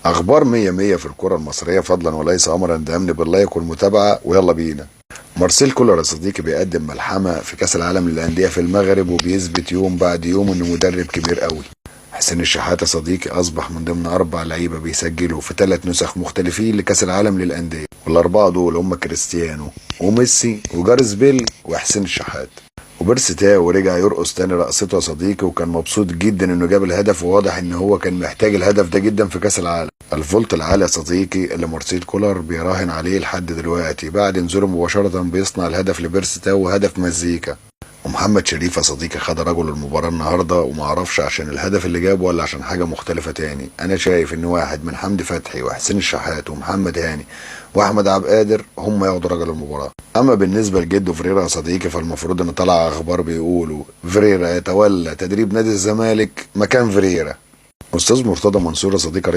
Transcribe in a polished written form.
اخبار مية مية في الكرة المصرية فضلا وليس امرا، دعمني باللايك والمتابعة ويلا بينا. مارسيل كولر يا صديقي بيقدم ملحمة في كأس العالم للأندية في المغرب، وبيثبت يوم بعد يوم انه مدرب كبير قوي. حسين الشحات يا صديقي اصبح من ضمن 4 لعيبة بيسجلوا في 3 نسخ مختلفين لكأس العالم للأندية، والاربعة دول هم كريستيانو وميسي وجاريث بيل وحسين الشحات. وبيرسي تاو رجع يرقص تاني رقصته يا صديقي، وكان مبسوط جدا انه جاب الهدف، وواضح ان هو كان محتاج الهدف ده جدا في كاس العالم. الفولت العالي يا صديقي اللي مارسيل كولر بيراهن عليه لحد دلوقتي بعد نزوله مباشرة بيصنع الهدف لبيرسي تاو، هدف مزيكا. ومحمد شريف يا صديقي خد رجل المباراة النهاردة، ومعرفش عشان الهدف اللي جابه ولا عشان حاجة مختلفة تاني. انا شايف ان واحد من حمدي فتحي وحسين الشحات ومحمد هاني واحمد عبد القادر هم ياخدوا رجل المباراة. اما بالنسبة لجده فريرا يا صديقي، فالمفروض ان طلع اخبار بيقولوا فريرا يتولى تدريب نادي الزمالك مكان فريرا. استاذ مرتضى منصور يا صديقي رئيس